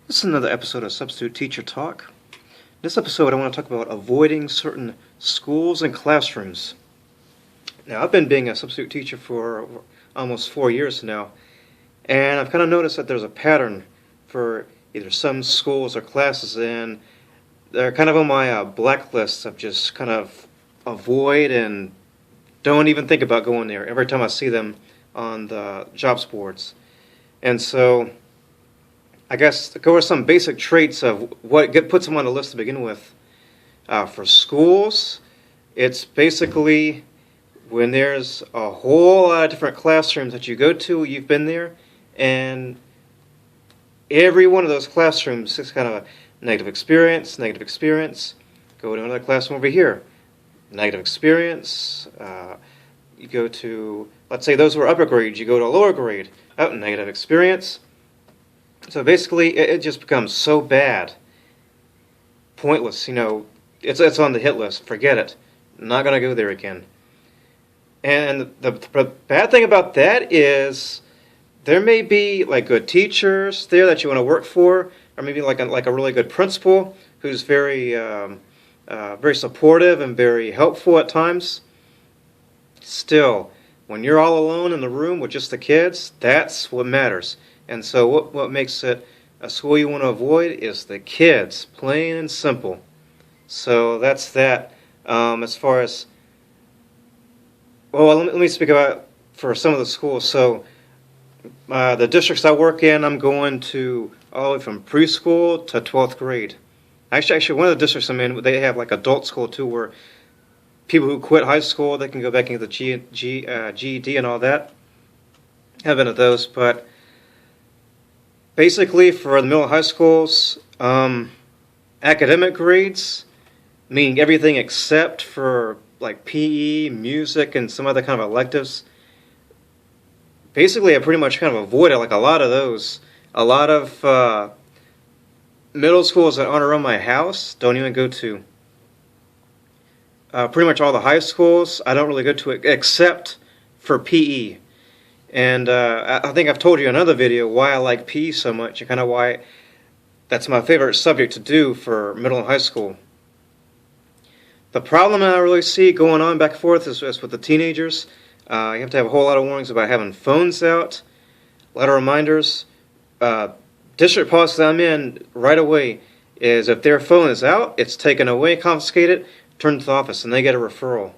This is another episode of Substitute Teacher Talk. In this episode, I want to talk about avoiding certain schools and classrooms. Now, I've been being a substitute teacher for almost 4 years now, and I've kind of noticed that there's a pattern for either some schools or classes, and they're kind of on my blacklist of just kind of avoid and don't even think about going there every time I see them on the jobs boards. And so I guess to go over some basic traits of what puts them on the list to begin with. For schools, it's basically when there's a whole lot of different classrooms that you go to, you've been there, and every one of those classrooms is kind of a negative experience, go to another classroom over here, negative experience. You go to, let's say those who are upper grades, you go to a lower grade, negative experience. So basically, it just becomes so bad, pointless, it's on the hit list, forget it, not going to go there again. And the bad thing about that is there may be like good teachers there that you want to work for, or maybe like a really good principal who's very supportive and very helpful at times. Still, when you're all alone in the room with just the kids, that's what matters. And so what makes it a school you want to avoid is the kids, plain and simple. So that's that. As far as, well, let me speak about for some of the schools. So the districts I work in, I'm going to all the way from preschool to 12th grade. Actually, one of the districts I'm in, they have like adult school too, where people who quit high school, they can go back into the GED and all that. I have been at those, but basically, for the middle and high schools, academic grades, meaning everything except for like PE, music, and some other kind of electives. Basically, I pretty much kind of avoided like a lot of those. A lot of middle schools that aren't around my house don't even go to. Pretty much all the high schools, I don't really go to it except for PE. And I think I've told you in another video why I like PE so much and kind of why that's my favorite subject to do for middle and high school. The problem I really see going on back and forth is with the teenagers. You have to have a whole lot of warnings about having phones out, a lot of reminders. District policy I'm in right away is if their phone is out, it's taken away, confiscated, turned to the office, and they get a referral.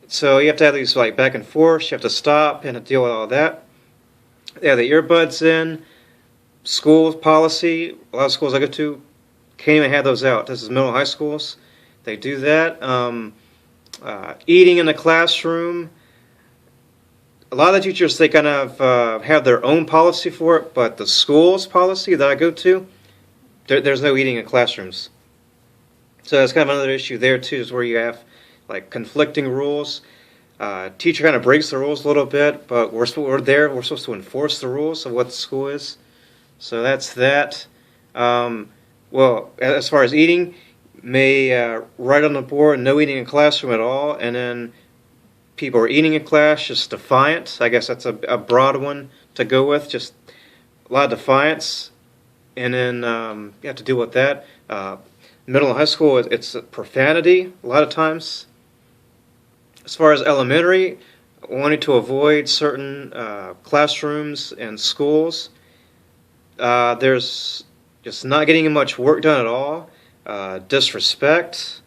So you have to have these like back and forth. You have to stop and deal with all that. They have the earbuds in. School policy. A lot of schools I go to can't even have those out. This is middle and high schools. They do that. Eating in the classroom. A lot of the teachers, they kind of have their own policy for it, but the school's policy that I go to, there's no eating in classrooms. So that's kind of another issue there too, is where you have like conflicting rules. Teacher kind of breaks the rules a little bit, but we're supposed to enforce the rules of what the school is. So that's that. Well, as far as eating, may write on the board no eating in classroom at all, and then people are eating in class, just defiant. I guess that's a broad one to go with, just a lot of defiance. And then you have to deal with that. Middle and high school, it's profanity a lot of times. As far as elementary, wanting to avoid certain classrooms and schools. There's just not getting much work done at all. Disrespect.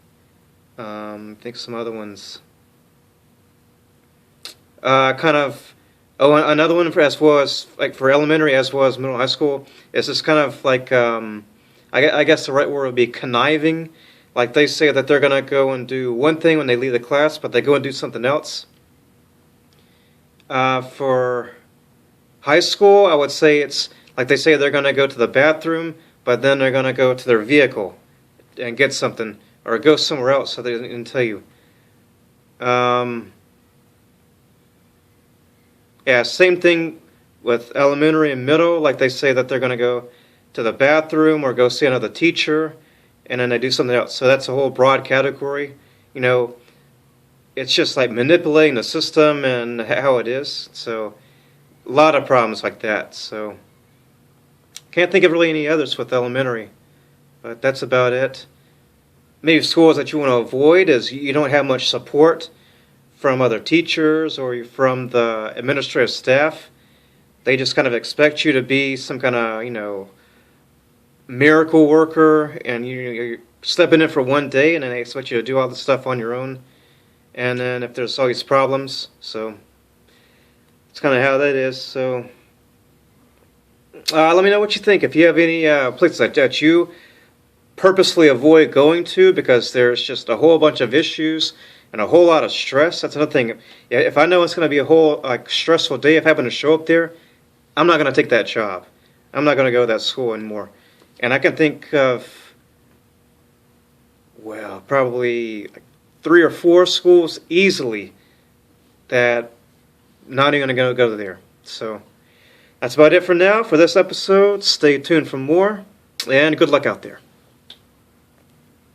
I think some other ones. Another one as well as like for elementary as well as middle and high school is just kind of like I guess the right word would be conniving. Like they say that they're going to go and do one thing when they leave the class, but they go and do something else. For high school, I would say it's like they say they're going to go to the bathroom, but then they're going to go to their vehicle and get something, or go somewhere else so they didn't tell you. Yeah, same thing with elementary and middle. Like they say that they're going to go to the bathroom or go see another teacher, and then they do something else. So that's a whole broad category. It's just like manipulating the system and how it is. So a lot of problems like that. So Can't think of really any others with elementary, but that's about it. Maybe schools that you want to avoid is you don't have much support from other teachers or from the administrative staff. They just kind of expect you to be some kind of, miracle worker, and you're stepping in for one day, and then they expect you to do all the stuff on your own. And then if there's all these problems, so it's kind of how that is. So let me know what you think. If you have any places that you purposely avoid going to because there's just a whole bunch of issues and a whole lot of stress, that's another thing. If I know it's going to be a whole stressful day of having to show up there, I'm not going to take that job. I'm not going to go to that school anymore. And I can think of, probably like 3 or 4 schools easily that not even going to go there. So that's about it for now for this episode. Stay tuned for more, and good luck out there.